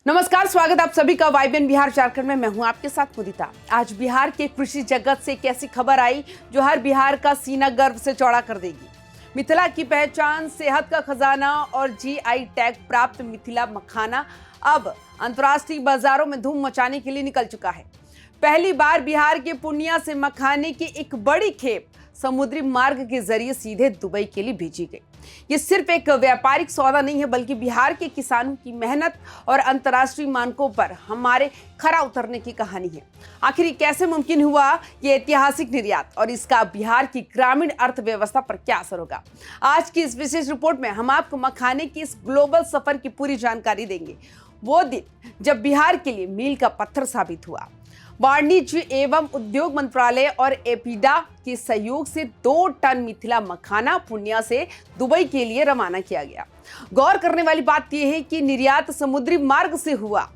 नमस्कार, स्वागत आप सभी का वाइब्रेंट बिहार झारखंड में। मैं हूं आपके साथ मुदिता। आज बिहार के कृषि जगत से एक ऐसी खबर आई जो हर बिहार का सीना गर्व से चौड़ा कर देगी। मिथिला की पहचान, सेहत का खजाना और जीआई टैग प्राप्त मिथिला मखाना अब अंतर्राष्ट्रीय बाजारों में धूम मचाने के लिए निकल चुका है। पहली बार बिहार के पूर्णिया से मखाने की एक बड़ी खेप समुद्री मार्ग के जरिए सीधे दुबई के लिए भेजी गई। ये सिर्फ एक व्यापारिक सौदा नहीं है, बल्कि बिहार के किसानों की मेहनत और अंतर्राष्ट्रीय मानकों पर हमारे खरा उतरने की कहानी है। आखिर कैसे मुमकिन हुआ ये ऐतिहासिक निर्यात और इसका बिहार की ग्रामीण अर्थव्यवस्था पर क्या असर होगा? आज की इस विशेष रिपोर्ट में हम आपको मखाने की इस ग्लोबल सफर की पूरी जानकारी देंगे। वो दिन जब बिहार के लिए मील का पत्थर साबित हुआ। वाणिज्य एवं उद्योग मंत्रालय और एपीडा के सहयोग से 2 टन मिथिला मखाना पूर्णिया से दुबई के लिए रवाना किया गया। गौर करने वाली बात यह है कि निर्यात समुद्री मार्ग से हुआ।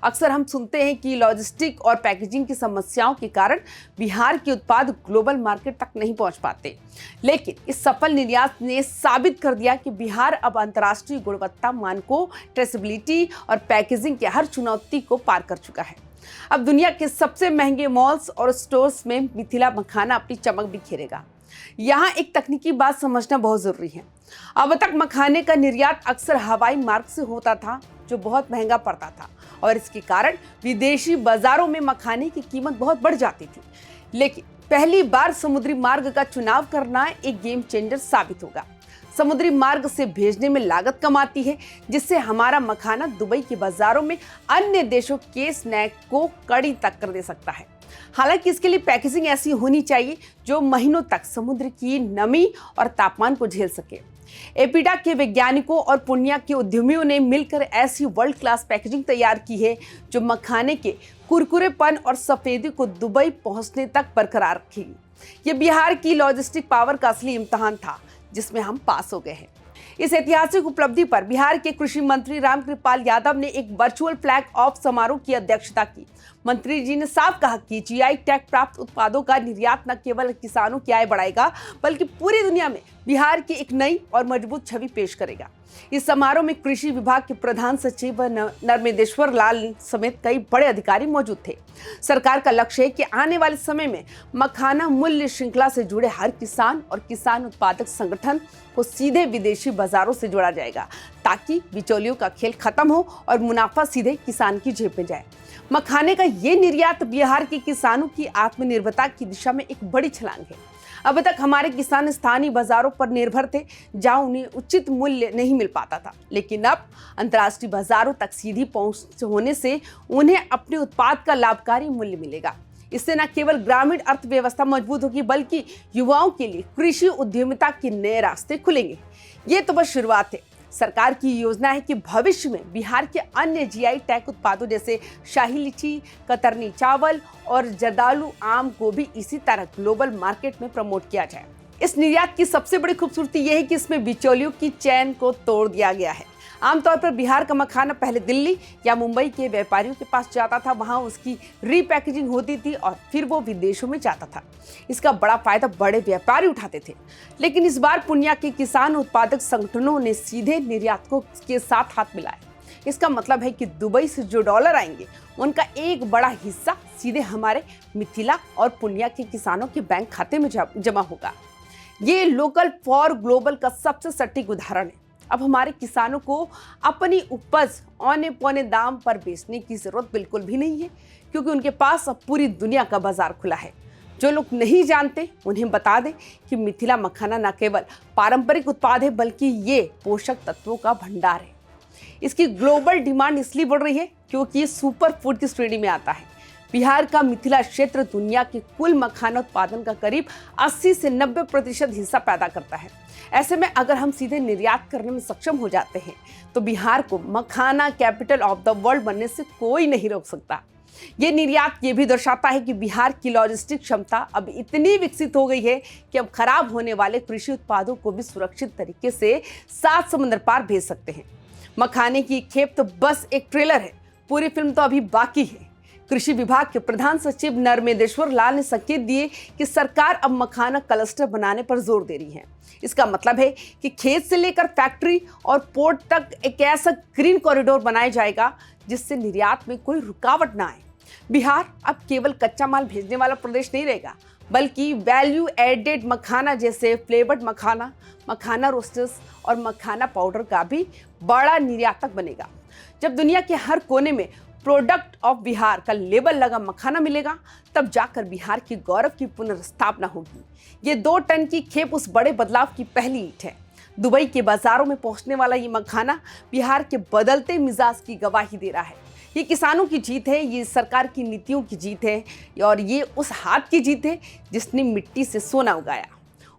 अक्सर हम सुनते हैं कि लॉजिस्टिक और पैकेजिंग की समस्याओं के कारण बिहार के उत्पाद ग्लोबल मार्केट तक नहीं पहुंच पाते, लेकिन इस सफल निर्यात ने साबित कर दिया कि बिहार अब अंतर्राष्ट्रीय गुणवत्ता मानकों, ट्रेसेबिलिटी और पैकेजिंग के हर चुनौती को पार कर चुका है। अब दुनिया के सबसे महंगे मॉल्स और स्टोर्स में मिथिला मखाना अपनी चमक बिखेरेगा। यहाँ एक तकनीकी बात समझना बहुत जरूरी है। अब तक मखाने का निर्यात अक्सर हवाई मार्ग से होता था, जो बहुत महंगा पड़ता था और इसके कारण विदेशी बाजारों में मखाने की कीमत बहुत बढ़ जाती थी। लेकिन पहली बार समुद्री मार्ग का चुनाव करना एक गेम चेंजर साबित होगा। समुद्री मार्ग से भेजने में लागत कम आती है, जिससे हमारा मखाना दुबई के बाजारों में अन्य देशों के स्नैक को कड़ी टक्कर दे सकता है। हालांकि इसके लिए पैकेजिंग ऐसी होनी चाहिए जो महीनों तक समुद्र की नमी और तापमान को झेल सके। एपीडा के वैज्ञानिकों और पूर्णिया के उद्यमियों ने मिलकर ऐसी वर्ल्ड क्लास पैकेजिंग तैयार की है जो मखाने के कुरकुरेपन और सफेदी को दुबई पहुंचने तक बरकरार रखेगी। ये बिहार की लॉजिस्टिक पावर का असली इम्तहान था, जिसमें हम पास हो गए हैं। इस ऐतिहासिक उपलब्धि पर बिहार के कृषि मंत्री रामकृपाल यादव ने एक वर्चुअल फ्लैग ऑफ समारोह की अध्यक्षता की। मंत्री जी ने साफ कहा कि जीआई टैग प्राप्त उत्पादों का निर्यात न केवल किसानों की आय बढ़ाएगा, बल्कि पूरी दुनिया में बिहार की एक नई और मजबूत छवि पेश करेगा। इस समारोह में कृषि विभाग के प्रधान सचिव नर्मेदेश्वर लाल समेत कई बड़े अधिकारी मौजूद थे। सरकार का लक्ष्य है कि आने वाले समय में मखाना मूल्य श्रृंखला से जुड़े हर किसान और किसान उत्पादक संगठन को सीधे विदेशी बाजारों से जोड़ा जाएगा, ताकि बिचौलियों का खेल खत्म हो और मुनाफा सीधे किसान की जेब में जाए। मखाने का ये निर्यात बिहार के किसानों की आत्मनिर्भरता की दिशा में एक बड़ी छलांग है। अब तक हमारे किसान स्थानीय बाजारों पर निर्भर थे, जहां उन्हें उचित मूल्य नहीं मिल पाता था, लेकिन अब अंतर्राष्ट्रीय बाजारों तक सीधी पहुंच होने से उन्हें अपने उत्पाद का लाभकारी मूल्य मिलेगा। इससे न केवल ग्रामीण अर्थव्यवस्था मजबूत होगी, बल्कि युवाओं के लिए कृषि उद्यमिता के नए रास्ते खुलेंगे। ये तो बस शुरुआत है। सरकार की योजना है कि भविष्य में बिहार के अन्य जीआई टैग उत्पादों जैसे शाही लीची, कतरनी चावल और जर्दालू आम को भी इसी तरह ग्लोबल मार्केट में प्रमोट किया जाए। इस निर्यात की सबसे बड़ी खूबसूरती यह है कि इसमें बिचौलियों की चैन को तोड़ दिया गया है। आमतौर पर बिहार का मखाना पहले दिल्ली या मुंबई के व्यापारियों के पास जाता था, वहां उसकी रीपैकेजिंग होती थी और फिर वो विदेशों में जाता था। इसका बड़ा फायदा बड़े व्यापारी उठाते थे, लेकिन इस बार पूर्णिया के किसान उत्पादक संगठनों ने सीधे निर्यातकों के साथ हाथ मिलाया। इसका मतलब है कि दुबई से जो डॉलर आएंगे, उनका एक बड़ा हिस्सा सीधे हमारे मिथिला और पूर्णिया के किसानों के बैंक खाते में जमा होगा। ये लोकल फॉर ग्लोबल का सबसे सटीक उदाहरण है। अब हमारे किसानों को अपनी उपज औने पौने दाम पर बेचने की जरूरत बिल्कुल भी नहीं है, क्योंकि उनके पास अब पूरी दुनिया का बाजार खुला है। जो लोग नहीं जानते उन्हें बता दें कि मिथिला मखाना न केवल पारंपरिक उत्पाद है, बल्कि ये पोषक तत्वों का भंडार है। इसकी ग्लोबल डिमांड इसलिए बढ़ रही है क्योंकि ये सुपर फूड की श्रेणी में आता है। बिहार का मिथिला क्षेत्र दुनिया के कुल मखाना उत्पादन का करीब 80 से 90% हिस्सा पैदा करता है। ऐसे में अगर हम सीधे निर्यात करने में सक्षम हो जाते हैं, तो बिहार को मखाना कैपिटल ऑफ द वर्ल्ड बनने से कोई नहीं रोक सकता। ये निर्यात ये भी दर्शाता है कि बिहार की लॉजिस्टिक क्षमता अब इतनी विकसित हो गई है कि अब खराब होने वाले कृषि उत्पादों को भी सुरक्षित तरीके से 7 समुद्र पार भेज सकते हैं। मखाने की खेप तो बस एक ट्रेलर है, पूरी फिल्म तो अभी बाकी है। कृषि विभाग के प्रधान सचिव नर्मेदेश्वर लाल ने संकेत दिए कि सरकार अब मखाना क्लस्टर बनाने पर जोर दे रही है। इसका मतलब है कि खेत से लेकर फैक्ट्री और पोर्ट तक एक ऐसा ग्रीन कॉरिडोर बनाया जाएगा जिससे निर्यात में कोई रुकावट ना आए। बिहार अब केवल कच्चा माल भेजने वाला प्रदेश नहीं रहेगा, बल्कि वैल्यू एडेड मखाना जैसे फ्लेवर्ड मखाना, मखाना रोस्टर्स और मखाना पाउडर का भी बड़ा निर्यातक बनेगा। जब दुनिया के हर कोने में प्रोडक्ट ऑफ बिहार का लेबल लगा मखाना मिलेगा, तब जाकर बिहार के गौरव की पुनर्स्थापना होगी। ये 2 टन की खेप उस बड़े बदलाव की पहली ईंट है। दुबई के बाजारों में पहुंचने वाला ये मखाना बिहार के बदलते मिजाज की गवाही दे रहा है। ये किसानों की जीत है, ये सरकार की नीतियों की जीत है और ये उस हाथ की जीत है जिसने मिट्टी से सोना उगाया।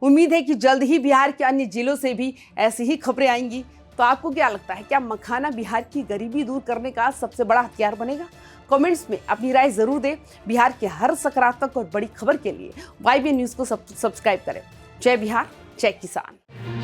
उम्मीद है कि जल्द ही बिहार के अन्य जिलों से भी ऐसी ही खबरें आएंगी। तो आपको क्या लगता है, क्या मखाना बिहार की गरीबी दूर करने का सबसे बड़ा हथियार बनेगा? कमेंट्स में अपनी राय जरूर दें। बिहार के हर सकारात्मक और बड़ी खबर के लिए YBN न्यूज़ को सब्सक्राइब करें। जय बिहार, जय किसान।